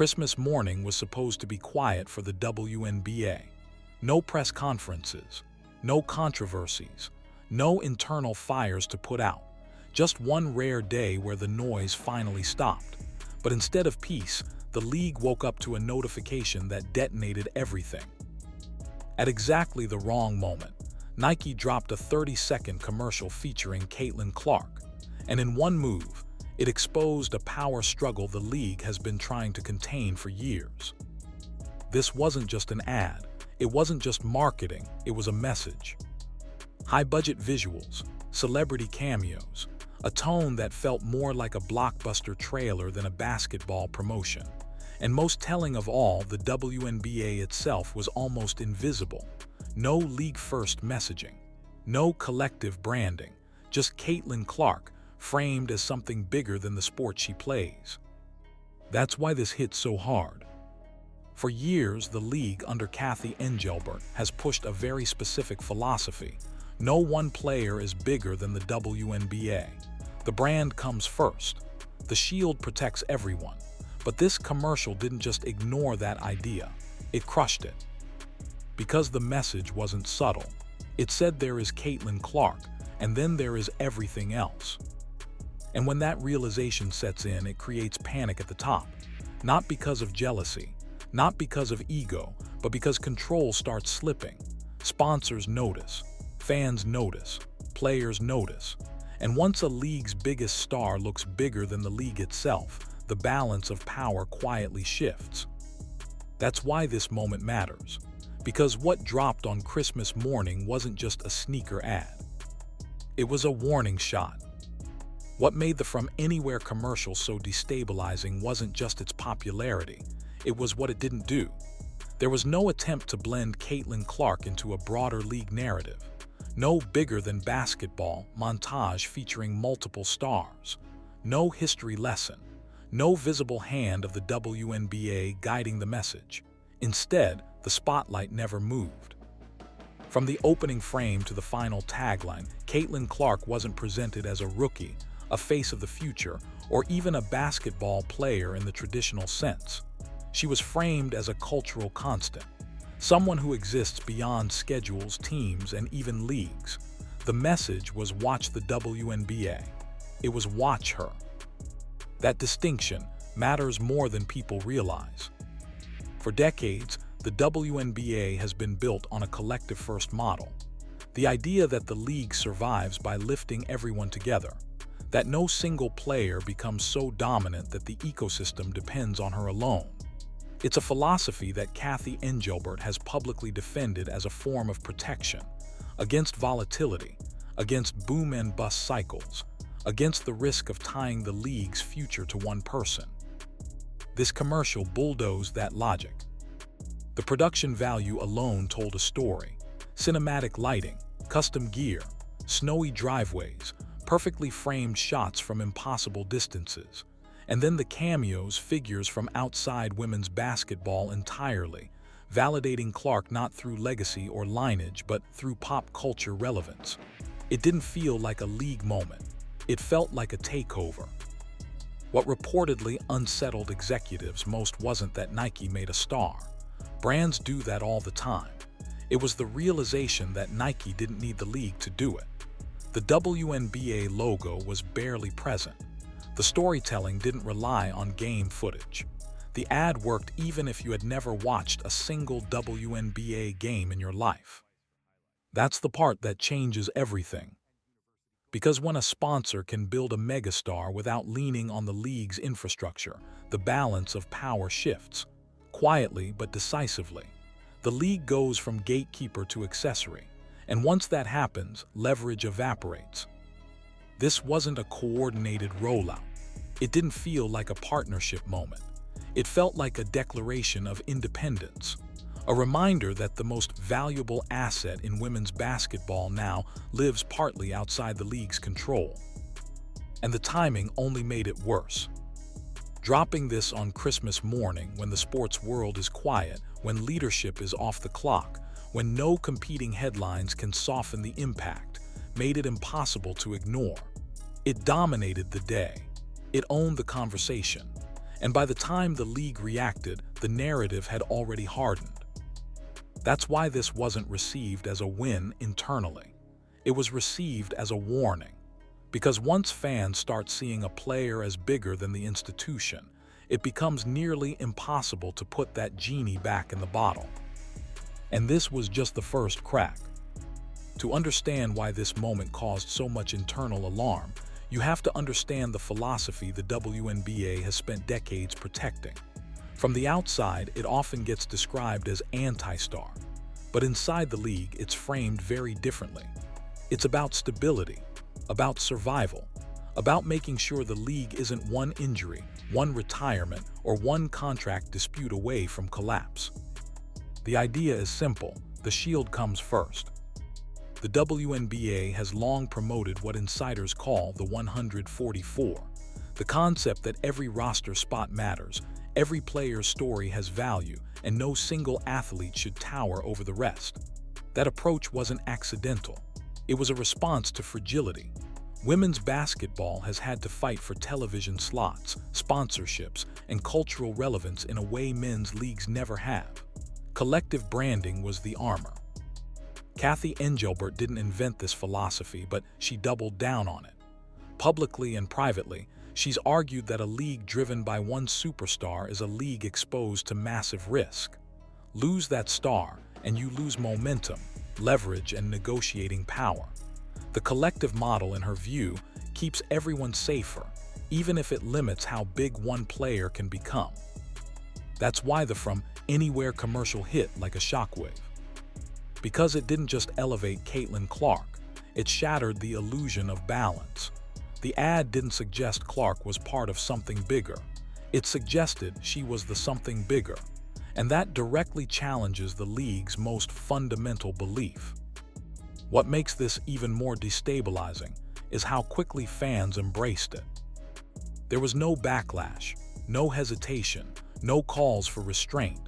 Christmas morning was supposed to be quiet for the WNBA. No press conferences, no controversies, no internal fires to put out. Just one rare day where the noise finally stopped. But instead of peace, the league woke up to a notification that detonated everything. At exactly the wrong moment, Nike dropped a 30-second commercial featuring Caitlin Clark, and in one move, it exposed a power struggle the league has been trying to contain for years. This wasn't just an ad, it wasn't just marketing, it was a message. High-budget visuals, celebrity cameos, a tone that felt more like a blockbuster trailer than a basketball promotion. And most telling of all, the WNBA itself was almost invisible. No league-first messaging, no collective branding, just Caitlin Clark framed as something bigger than the sport she plays. That's why this hit so hard. For years, the league under Cathy Engelbert has pushed a very specific philosophy. No one player is bigger than the WNBA. The brand comes first. The shield protects everyone. But this commercial didn't just ignore that idea, it crushed it. Because the message wasn't subtle. It said there is Caitlin Clark, and then there is everything else. And when that realization sets in, it creates panic at the top. Not because of jealousy, not because of ego, but because control starts slipping. Sponsors notice, fans notice, players notice. And once a league's biggest star looks bigger than the league itself, the balance of power quietly shifts. That's why this moment matters. Because what dropped on Christmas morning wasn't just a sneaker ad. It was a warning shot. What made the From Anywhere commercial so destabilizing wasn't just its popularity, it was what it didn't do. There was no attempt to blend Caitlin Clark into a broader league narrative. No bigger than basketball montage featuring multiple stars. No history lesson. No visible hand of the WNBA guiding the message. Instead, the spotlight never moved. From the opening frame to the final tagline, Caitlin Clark wasn't presented as a rookie, a face of the future, or even a basketball player in the traditional sense. She was framed as a cultural constant, someone who exists beyond schedules, teams, and even leagues. The message was watch the WNBA. It was watch her. That distinction matters more than people realize. For decades, the WNBA has been built on a collective-first model. The idea that the league survives by lifting everyone together, that no single player becomes so dominant that the ecosystem depends on her alone. It's a philosophy that Cathy Engelbert has publicly defended as a form of protection against volatility, against boom and bust cycles, against the risk of tying the league's future to one person. This commercial bulldozed that logic. The production value alone told a story. Cinematic lighting, custom gear, snowy driveways, perfectly framed shots from impossible distances. And then the cameos, figures from outside women's basketball entirely, validating Clark not through legacy or lineage, but through pop culture relevance. It didn't feel like a league moment. It felt like a takeover. What reportedly unsettled executives most wasn't that Nike made a star. Brands do that all the time. It was the realization that Nike didn't need the league to do it. The WNBA logo was barely present. The storytelling didn't rely on game footage. The ad worked even if you had never watched a single WNBA game in your life. That's the part that changes everything. Because when a sponsor can build a megastar without leaning on the league's infrastructure, the balance of power shifts. Quietly but decisively. The league goes from gatekeeper to accessory, and once that happens, leverage evaporates. This wasn't a coordinated rollout. It didn't feel like a partnership moment. It felt like a declaration of independence. A reminder that the most valuable asset in women's basketball now lives partly outside the league's control. And the timing only made it worse. Dropping this on Christmas morning when the sports world is quiet, when leadership is off the clock, when no competing headlines can soften the impact, made it impossible to ignore. It dominated the day. It owned the conversation. And by the time the league reacted, the narrative had already hardened. That's why this wasn't received as a win internally. It was received as a warning. Because once fans start seeing a player as bigger than the institution, it becomes nearly impossible to put that genie back in the bottle. And this was just the first crack. To understand why this moment caused so much internal alarm, you have to understand the philosophy the WNBA has spent decades protecting. From the outside, it often gets described as anti-star, but inside the league, it's framed very differently. It's about stability, about survival, about making sure the league isn't one injury, one retirement, or one contract dispute away from collapse. The idea is simple: the shield comes first. The WNBA has long promoted what insiders call the 144, the concept that every roster spot matters, every player's story has value, and no single athlete should tower over the rest. That approach wasn't accidental. It was a response to fragility. Women's basketball has had to fight for television slots, sponsorships, and cultural relevance in a way men's leagues never have. Collective branding was the armor. Kathy Engelbert didn't invent this philosophy, but she doubled down on it. Publicly and privately, she's argued that a league driven by one superstar is a league exposed to massive risk. Lose that star, and you lose momentum, leverage, and negotiating power. The collective model, in her view, keeps everyone safer, even if it limits how big one player can become. That's why the From Anywhere commercial hit like a shockwave. Because it didn't just elevate Caitlin Clark, it shattered the illusion of balance. The ad didn't suggest Clark was part of something bigger. It suggested she was the something bigger. And that directly challenges the league's most fundamental belief. What makes this even more destabilizing is how quickly fans embraced it. There was no backlash, no hesitation, no calls for restraint.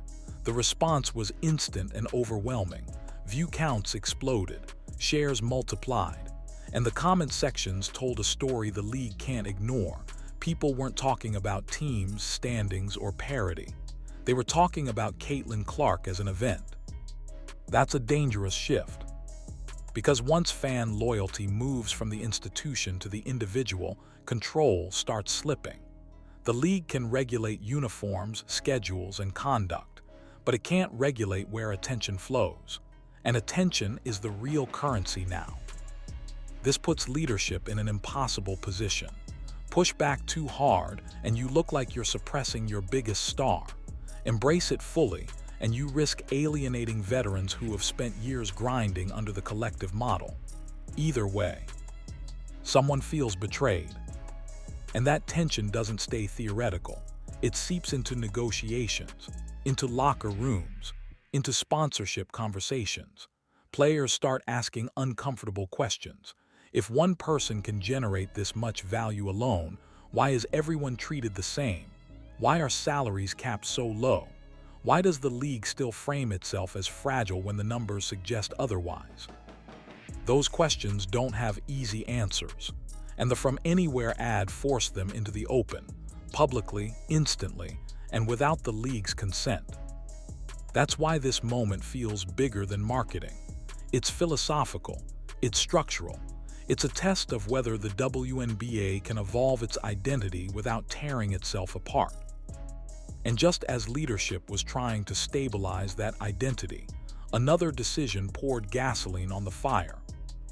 The response was instant and overwhelming. View counts exploded, shares multiplied, and the comment sections told a story the league can't ignore. People weren't talking about teams, standings, or parity. They were talking about Caitlin Clark as an event. That's a dangerous shift. Because once fan loyalty moves from the institution to the individual, control starts slipping. The league can regulate uniforms, schedules, and conduct, but it can't regulate where attention flows. And attention is the real currency now. This puts leadership in an impossible position. Push back too hard, and you look like you're suppressing your biggest star. Embrace it fully, and you risk alienating veterans who have spent years grinding under the collective model. Either way, someone feels betrayed. And that tension doesn't stay theoretical. It seeps into negotiations, into locker rooms, into sponsorship conversations. Players start asking uncomfortable questions. If one person can generate this much value alone, why is everyone treated the same? Why are salaries capped so low? Why does the league still frame itself as fragile when the numbers suggest otherwise? Those questions don't have easy answers, and the From Anywhere ad forced them into the open, publicly, instantly, and without the league's consent. That's why this moment feels bigger than marketing. It's philosophical, it's structural, it's a test of whether the WNBA can evolve its identity without tearing itself apart. And just as leadership was trying to stabilize that identity, another decision poured gasoline on the fire,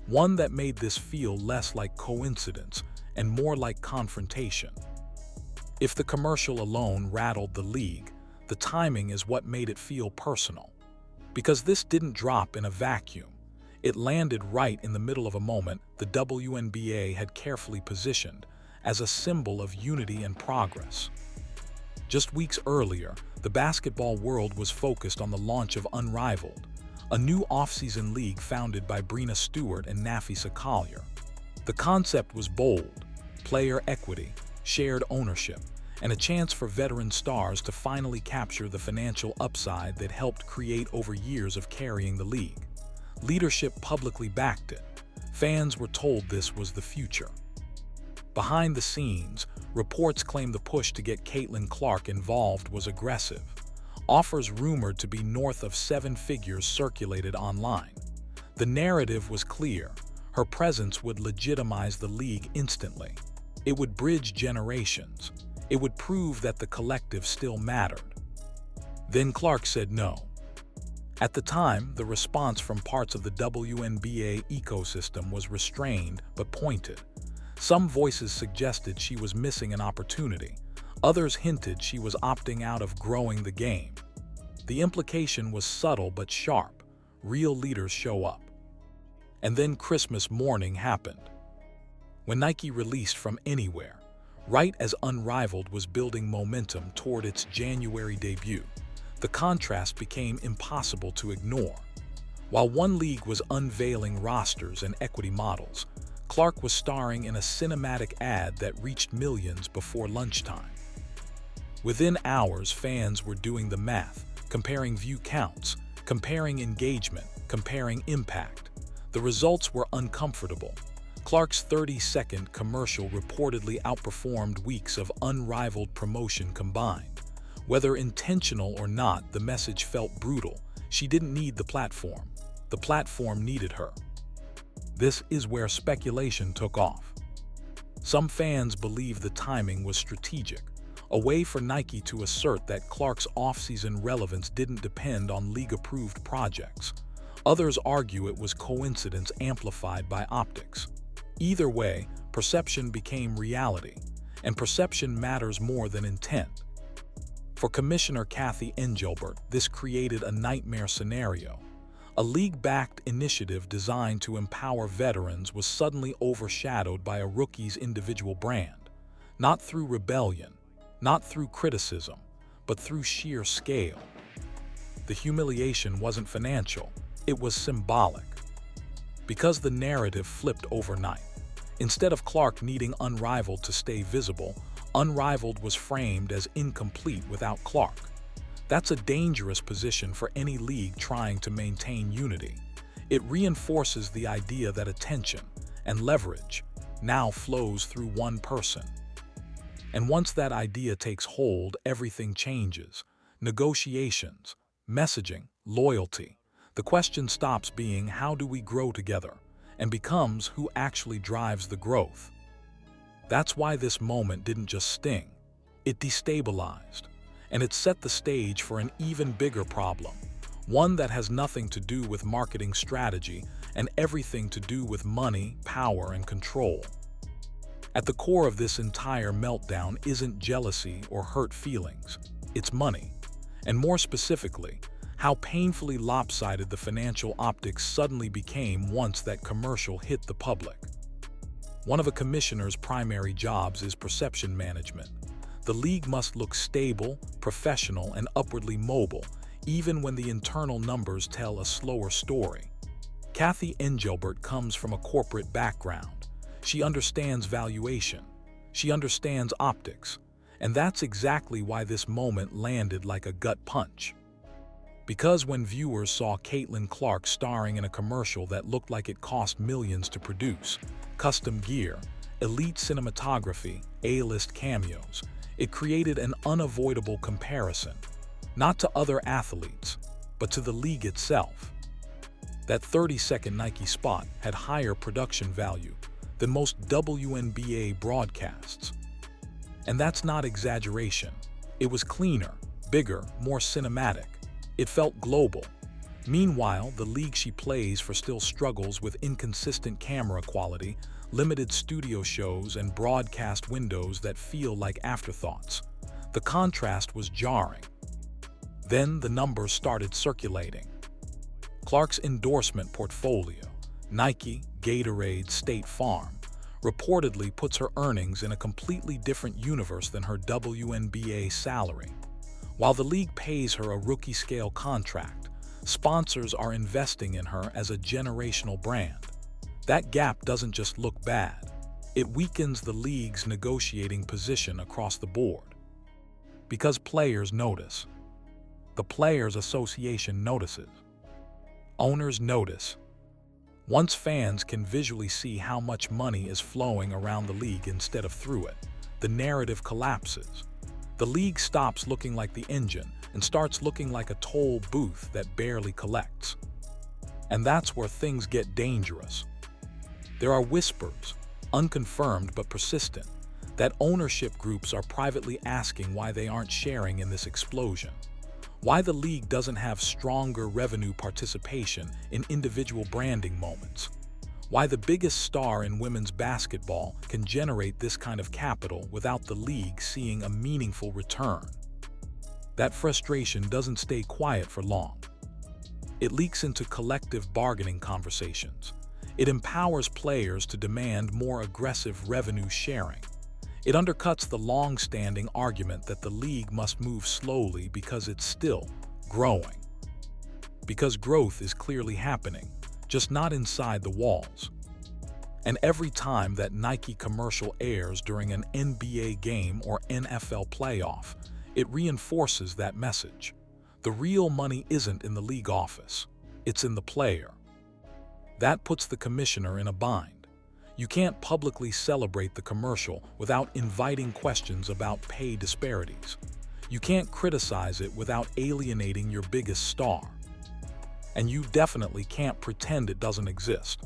one that made this feel less like coincidence and more like confrontation. If the commercial alone rattled the league, the timing is what made it feel personal. Because this didn't drop in a vacuum. It landed right in the middle of a moment the WNBA had carefully positioned as a symbol of unity and progress. Just weeks earlier, the basketball world was focused on the launch of Unrivaled, a new off-season league founded by Breena Stewart and Nafisa Collier. The concept was bold: player equity, shared ownership, and a chance for veteran stars to finally capture the financial upside that helped create over years of carrying the league. Leadership publicly backed it. Fans were told this was the future. Behind the scenes, Reports claim the push to get Caitlin Clark involved was aggressive. Offers rumored to be north of 7 figures circulated online. The narrative was clear. Her presence would legitimize the league instantly. It would bridge generations. It would prove that the collective still mattered. Then Clark said no. At the time, the response from parts of the WNBA ecosystem was restrained but pointed. Some voices suggested she was missing an opportunity. Others hinted she was opting out of growing the game. The implication was subtle but sharp. Real leaders show up. And then Christmas morning happened. When Nike released From Anywhere, right as Unrivaled was building momentum toward its January debut, the contrast became impossible to ignore. While one league was unveiling rosters and equity models, Clark was starring in a cinematic ad that reached millions before lunchtime. Within hours, fans were doing the math, comparing view counts, comparing engagement, comparing impact. The results were uncomfortable. Clark's 30-second commercial reportedly outperformed weeks of Unrivaled promotion combined. Whether intentional or not, the message felt brutal. She didn't need the platform. The platform needed her. This is where speculation took off. Some fans believe the timing was strategic, a way for Nike to assert that Clark's off-season relevance didn't depend on league-approved projects. Others argue it was coincidence amplified by optics. Either way, perception became reality, and perception matters more than intent. For Commissioner Cathy Engelbert, this created a nightmare scenario. A league-backed initiative designed to empower veterans was suddenly overshadowed by a rookie's individual brand, not through rebellion, not through criticism, but through sheer scale. The humiliation wasn't financial, it was symbolic. Because the narrative flipped overnight. Instead of Clark needing Unrivaled to stay visible, Unrivaled was framed as incomplete without Clark. That's a dangerous position for any league trying to maintain unity. It reinforces the idea that attention and leverage now flows through one person. And once that idea takes hold, everything changes. Negotiations, messaging, loyalty. The question stops being how do we grow together and becomes who actually drives the growth. That's why this moment didn't just sting, it destabilized, and it set the stage for an even bigger problem, one that has nothing to do with marketing strategy and everything to do with money, power, and control. At the core of this entire meltdown isn't jealousy or hurt feelings, it's money, and more specifically, how painfully lopsided the financial optics suddenly became once that commercial hit the public. One of a commissioner's primary jobs is perception management. The league must look stable, professional, and upwardly mobile, even when the internal numbers tell a slower story. Cathy Engelbert comes from a corporate background. She understands valuation. She understands optics. And that's exactly why this moment landed like a gut punch. Because when viewers saw Caitlin Clark starring in a commercial that looked like it cost millions to produce, custom gear, elite cinematography, A-list cameos, it created an unavoidable comparison, not to other athletes, but to the league itself. That 30-second Nike spot had higher production value than most WNBA broadcasts. And that's not exaggeration. It was cleaner, bigger, more cinematic. It felt global. Meanwhile, the league she plays for still struggles with inconsistent camera quality, limited studio shows, and broadcast windows that feel like afterthoughts. The contrast was jarring. Then the numbers started circulating. Clark's endorsement portfolio, Nike, Gatorade, State Farm, reportedly puts her earnings in a completely different universe than her WNBA salary. While the league pays her a rookie-scale contract, sponsors are investing in her as a generational brand. That gap doesn't just look bad. It weakens the league's negotiating position across the board. Because players notice. The Players Association notices. Owners notice. Once fans can visually see how much money is flowing around the league instead of through it, the narrative collapses. The league stops looking like the engine and starts looking like a toll booth that barely collects. And that's where things get dangerous. There are whispers, unconfirmed but persistent, that ownership groups are privately asking why they aren't sharing in this explosion. Why the league doesn't have stronger revenue participation in individual branding moments. Why the biggest star in women's basketball can generate this kind of capital without the league seeing a meaningful return. That frustration doesn't stay quiet for long. It leaks into collective bargaining conversations. It empowers players to demand more aggressive revenue sharing. It undercuts the long-standing argument that the league must move slowly because it's still growing. Because growth is clearly happening, just not inside the walls. And every time that Nike commercial airs during an NBA game or NFL playoff, it reinforces that message. The real money isn't in the league office, it's in the player. That puts the commissioner in a bind. You can't publicly celebrate the commercial without inviting questions about pay disparities. You can't criticize it without alienating your biggest star. And you definitely can't pretend it doesn't exist.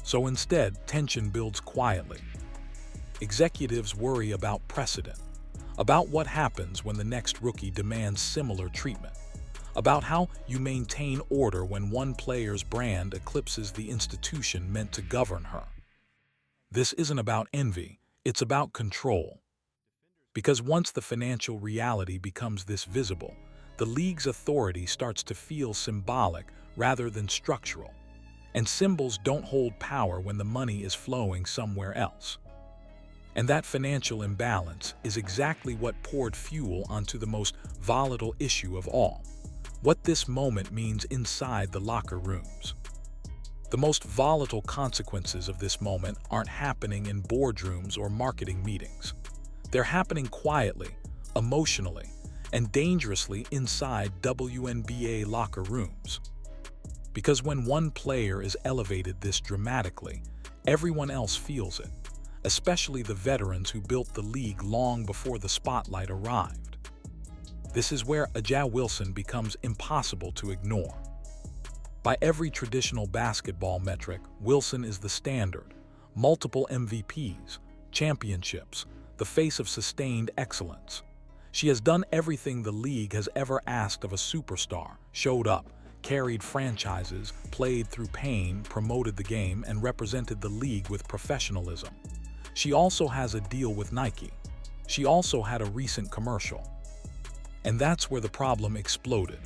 So instead, tension builds quietly. Executives worry about precedent, about what happens when the next rookie demands similar treatment, about how you maintain order when one player's brand eclipses the institution meant to govern her. This isn't about envy, it's about control. Because once the financial reality becomes this visible, the league's authority starts to feel symbolic rather than structural. And symbols don't hold power when the money is flowing somewhere else. And that financial imbalance is exactly what poured fuel onto the most volatile issue of all. What this moment means inside the locker rooms. The most volatile consequences of this moment aren't happening in boardrooms or marketing meetings. They're happening quietly, emotionally, and dangerously inside WNBA locker rooms. Because when one player is elevated this dramatically, everyone else feels it, especially the veterans who built the league long before the spotlight arrived. This is where A'ja Wilson becomes impossible to ignore. By every traditional basketball metric, Wilson is the standard. Multiple MVPs, championships, the face of sustained excellence. She has done everything the league has ever asked of a superstar, showed up, carried franchises, played through pain, promoted the game, and represented the league with professionalism. She also has a deal with Nike. She also had a recent commercial. And that's where the problem exploded.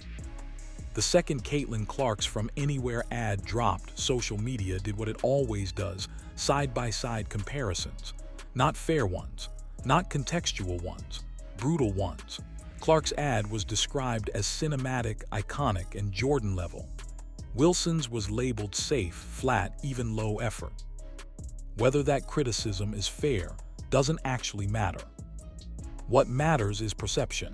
The second Caitlin Clark's From Anywhere ad dropped, social media did what it always does, side-by-side comparisons. Not fair ones, not contextual ones, brutal ones. Clark's ad was described as cinematic, iconic, and Jordan level. Wilson's was labeled safe, flat, even low effort. Whether that criticism is fair doesn't actually matter. What matters is perception.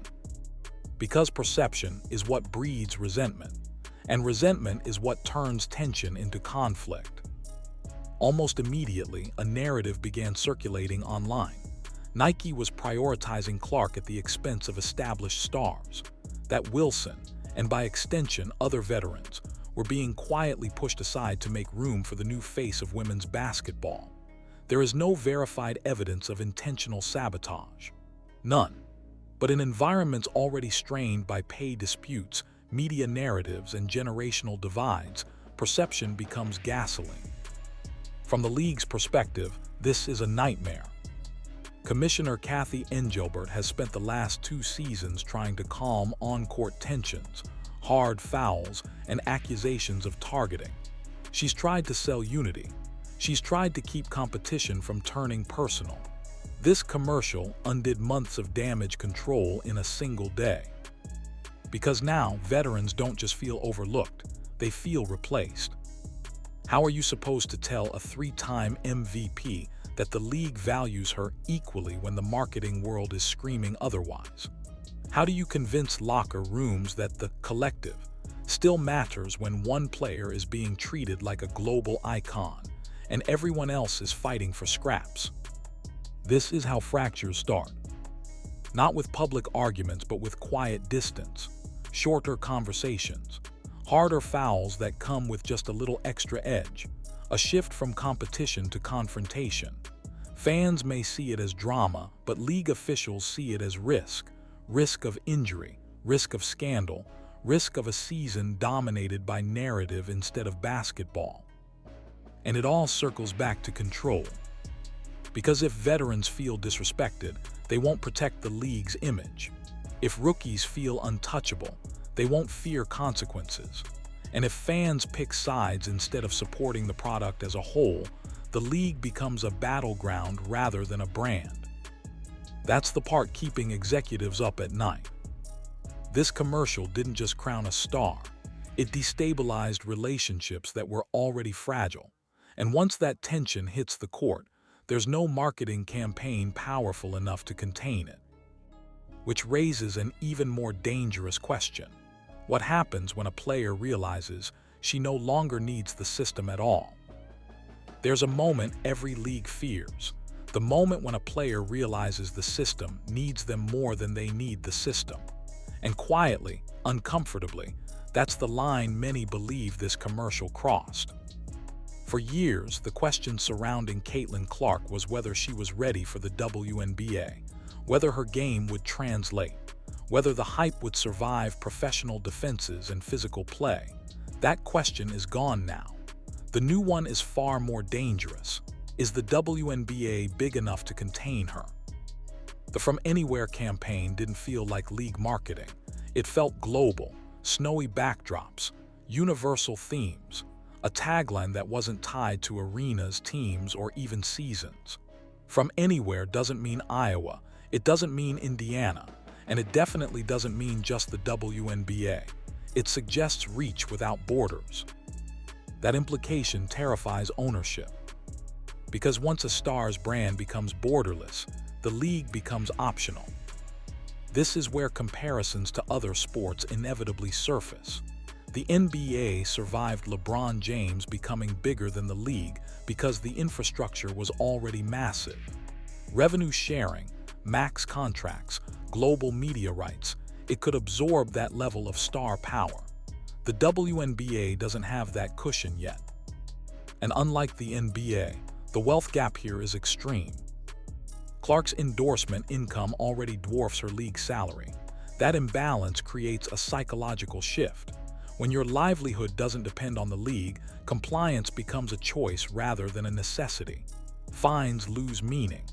Because perception is what breeds resentment, and resentment is what turns tension into conflict. Almost immediately, a narrative began circulating online. Nike was prioritizing Clark at the expense of established stars. That Wilson, and by extension other veterans, were being quietly pushed aside to make room for the new face of women's basketball. There is no verified evidence of intentional sabotage. None. But in environments already strained by pay disputes, media narratives, and generational divides, perception becomes gasoline. From the league's perspective, this is a nightmare. Commissioner Kathy Engelbert has spent the last 2 seasons trying to calm on-court tensions, hard fouls, and accusations of targeting. She's tried to sell unity. She's tried to keep competition from turning personal. This commercial undid months of damage control in a single day. Because now, veterans don't just feel overlooked, they feel replaced. How are you supposed to tell a 3-time MVP that the league values her equally when the marketing world is screaming otherwise? How do you convince locker rooms that the collective still matters when one player is being treated like a global icon and everyone else is fighting for scraps? This is how fractures start. Not with public arguments, but with quiet distance, shorter conversations, harder fouls that come with just a little extra edge, a shift from competition to confrontation. Fans may see it as drama, but league officials see it as risk of injury, risk of scandal, risk of a season dominated by narrative instead of basketball. And it all circles back to control. Because if veterans feel disrespected, they won't protect the league's image. If rookies feel untouchable, they won't fear consequences. And if fans pick sides instead of supporting the product as a whole, the league becomes a battleground rather than a brand. That's the part keeping executives up at night. This commercial didn't just crown a star, it destabilized relationships that were already fragile. And once that tension hits the court, there's no marketing campaign powerful enough to contain it. Which raises an even more dangerous question. What happens when a player realizes she no longer needs the system at all? There's a moment every league fears, the moment when a player realizes the system needs them more than they need the system. And quietly, uncomfortably, that's the line many believe this commercial crossed. For years, the question surrounding Caitlin Clark was whether she was ready for the WNBA, whether her game would translate, whether the hype would survive professional defenses and physical play. That question is gone now. The new one is far more dangerous. Is the WNBA big enough to contain her? The From Anywhere campaign didn't feel like league marketing. It felt global, snowy backdrops, universal themes, a tagline that wasn't tied to arenas, teams, or even seasons. From Anywhere doesn't mean Iowa, it doesn't mean Indiana, and it definitely doesn't mean just the WNBA. It suggests reach without borders. That implication terrifies ownership. Because once a star's brand becomes borderless, the league becomes optional. This is where comparisons to other sports inevitably surface. The NBA survived LeBron James becoming bigger than the league because the infrastructure was already massive. Revenue sharing, max contracts, global media rights, it could absorb that level of star power. The WNBA doesn't have that cushion yet. And unlike the NBA, the wealth gap here is extreme. Clark's endorsement income already dwarfs her league salary. That imbalance creates a psychological shift. When your livelihood doesn't depend on the league, compliance becomes a choice rather than a necessity. Fines lose meaning.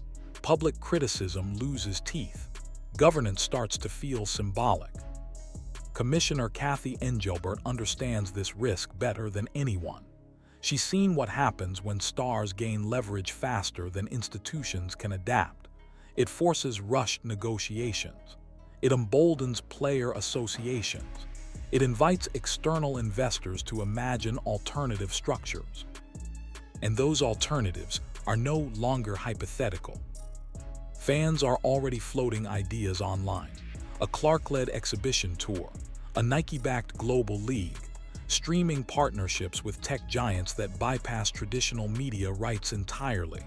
Public criticism loses teeth. Governance starts to feel symbolic. Commissioner Kathy Engelbert understands this risk better than anyone. She's seen what happens when stars gain leverage faster than institutions can adapt. It forces rushed negotiations. It emboldens player associations. It invites external investors to imagine alternative structures. And those alternatives are no longer hypothetical. Fans are already floating ideas online. A Clark-led exhibition tour, a Nike-backed global league, streaming partnerships with tech giants that bypass traditional media rights entirely.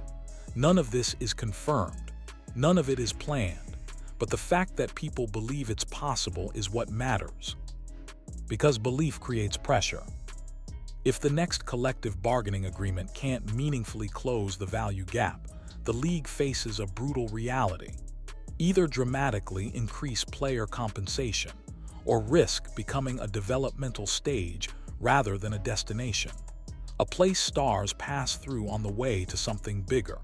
None of this is confirmed. None of it is planned. But the fact that people believe it's possible is what matters. Because belief creates pressure. If the next collective bargaining agreement can't meaningfully close the value gap, the league faces a brutal reality. Either dramatically increase player compensation, or risk becoming a developmental stage rather than a destination. A place stars pass through on the way to something bigger.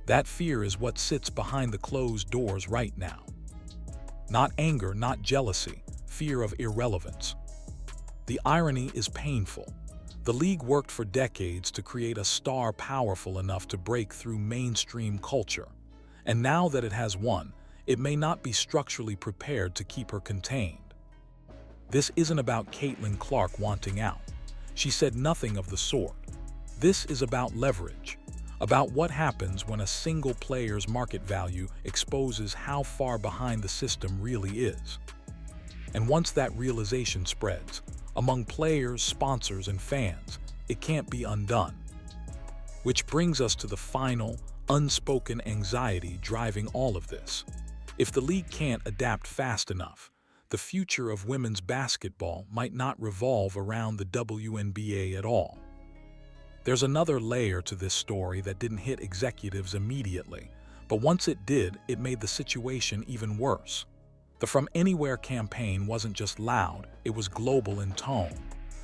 That fear is what sits behind the closed doors right now. Not anger, not jealousy, fear of irrelevance. The irony is painful. The league worked for decades to create a star powerful enough to break through mainstream culture. And now that it has won, it may not be structurally prepared to keep her contained. This isn't about Caitlin Clark wanting out. She said nothing of the sort. This is about leverage, about what happens when a single player's market value exposes how far behind the system really is. And once that realization spreads, among players, sponsors, and fans, it can't be undone. Which brings us to the final, unspoken anxiety driving all of this. If the league can't adapt fast enough, the future of women's basketball might not revolve around the WNBA at all. There's another layer to this story that didn't hit executives immediately, but once it did, it made the situation even worse. The From Anywhere campaign wasn't just loud, it was global in tone.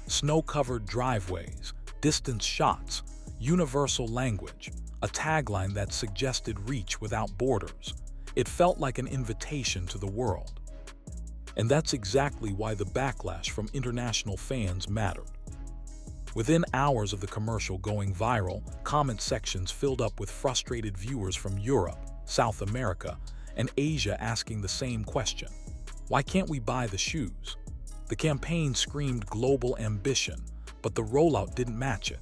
Snow-covered driveways, distance shots, universal language, a tagline that suggested reach without borders. It felt like an invitation to the world. And that's exactly why the backlash from international fans mattered. Within hours of the commercial going viral, comment sections filled up with frustrated viewers from Europe, South America, and Asia asking the same question. Why can't we buy the shoes? The campaign screamed global ambition, but the rollout didn't match it.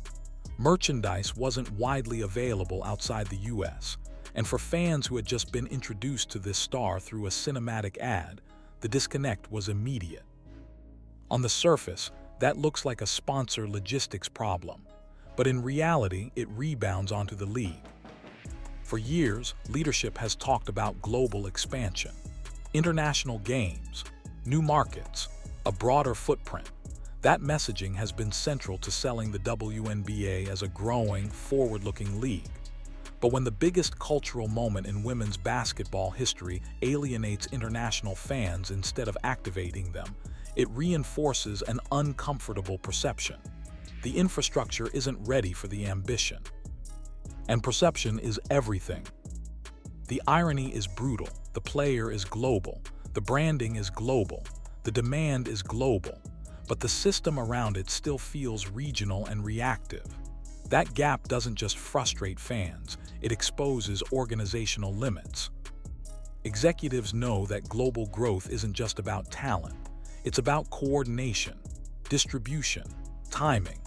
Merchandise wasn't widely available outside the US, and for fans who had just been introduced to this star through a cinematic ad, the disconnect was immediate. On the surface, that looks like a sponsor logistics problem, but in reality, it rebounds onto the league. For years, leadership has talked about global expansion, international games, new markets, a broader footprint. That messaging has been central to selling the WNBA as a growing, forward-looking league. But when the biggest cultural moment in women's basketball history alienates international fans instead of activating them, it reinforces an uncomfortable perception. The infrastructure isn't ready for the ambition. And perception is everything. The irony is brutal. The player is global. The branding is global. The demand is global. But the system around it still feels regional and reactive. That gap doesn't just frustrate fans, it exposes organizational limits. Executives know that global growth isn't just about talent. It's about coordination, distribution, timing.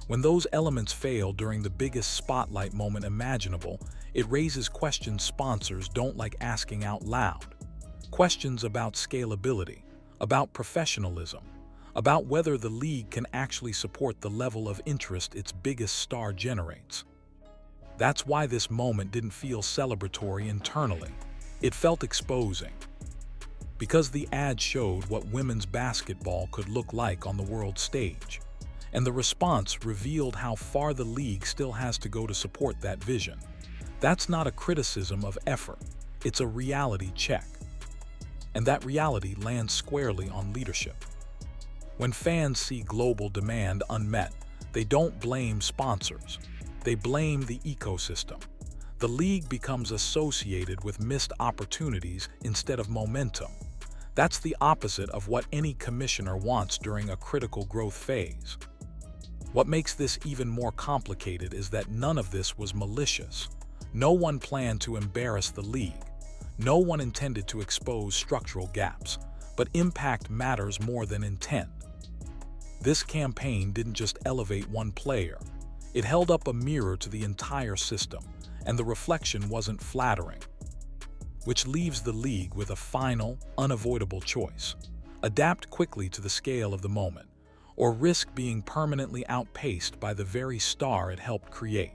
When those elements fail during the biggest spotlight moment imaginable, it raises questions sponsors don't like asking out loud. Questions about scalability, about professionalism, about whether the league can actually support the level of interest its biggest star generates. That's why this moment didn't feel celebratory internally. It felt exposing. Because the ad showed what women's basketball could look like on the world stage. And the response revealed how far the league still has to go to support that vision. That's not a criticism of effort, it's a reality check. And that reality lands squarely on leadership. When fans see global demand unmet, they don't blame sponsors. They blame the ecosystem. The league becomes associated with missed opportunities instead of momentum. That's the opposite of what any commissioner wants during a critical growth phase. What makes this even more complicated is that none of this was malicious. No one planned to embarrass the league. No one intended to expose structural gaps. But impact matters more than intent. This campaign didn't just elevate one player. It held up a mirror to the entire system, and the reflection wasn't flattering. Which leaves the league with a final, unavoidable choice. Adapt quickly to the scale of the moment, or risk being permanently outpaced by the very star it helped create.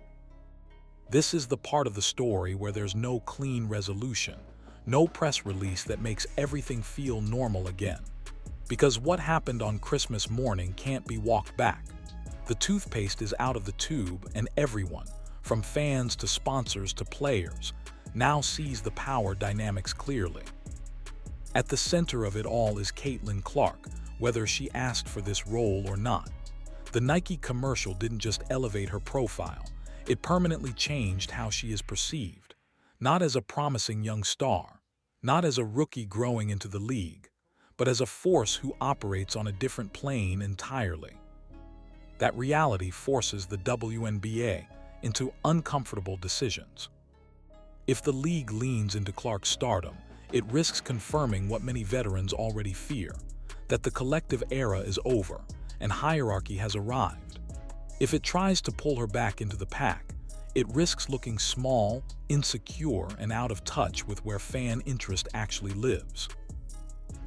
This is the part of the story where there's no clean resolution, no press release that makes everything feel normal again. Because what happened on Christmas morning can't be walked back. The toothpaste is out of the tube, and everyone, from fans to sponsors to players, now sees the power dynamics clearly. At the center of it all is Caitlin Clark, whether she asked for this role or not. The Nike commercial didn't just elevate her profile, it permanently changed how she is perceived. Not as a promising young star, not as a rookie growing into the league, but as a force who operates on a different plane entirely. That reality forces the WNBA into uncomfortable decisions. If the league leans into Clark's stardom, it risks confirming what many veterans already fear, that the collective era is over and hierarchy has arrived. If it tries to pull her back into the pack, it risks looking small, insecure, and out of touch with where fan interest actually lives.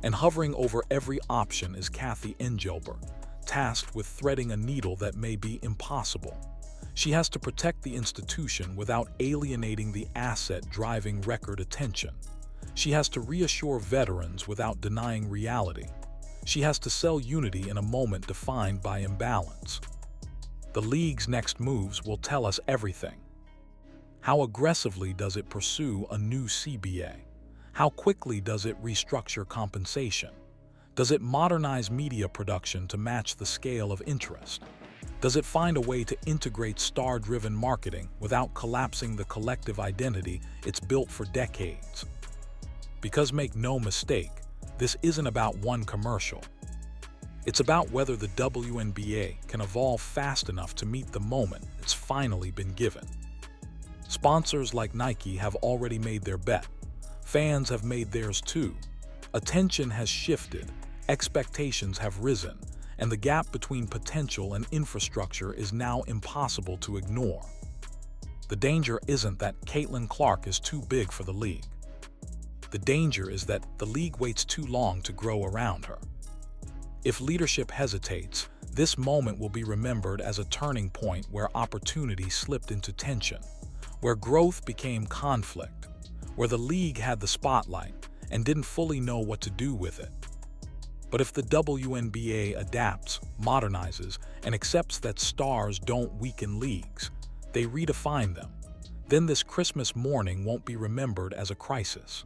And hovering over every option is Kathy Engelbert, tasked with threading a needle that may be impossible. She has to protect the institution without alienating the asset driving record attention. She has to reassure veterans without denying reality. She has to sell unity in a moment defined by imbalance. The league's next moves will tell us everything. How aggressively does it pursue a new CBA? How quickly does it restructure compensation? Does it modernize media production to match the scale of interest? Does it find a way to integrate star-driven marketing without collapsing the collective identity it's built for decades? Because make no mistake, this isn't about one commercial. It's about whether the WNBA can evolve fast enough to meet the moment it's finally been given. Sponsors like Nike have already made their bet. Fans have made theirs too. Attention has shifted, expectations have risen, and the gap between potential and infrastructure is now impossible to ignore. The danger isn't that Caitlin Clark is too big for the league. The danger is that the league waits too long to grow around her. If leadership hesitates, this moment will be remembered as a turning point where opportunity slipped into tension, where growth became conflict, where the league had the spotlight and didn't fully know what to do with it. But if the WNBA adapts, modernizes, and accepts that stars don't weaken leagues, they redefine them, then this Christmas morning won't be remembered as a crisis.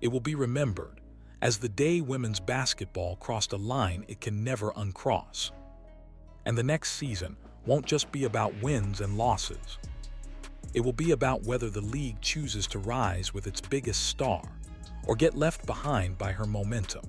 It will be remembered as the day women's basketball crossed a line it can never uncross. And the next season won't just be about wins and losses. It will be about whether the league chooses to rise with its biggest star or get left behind by her momentum.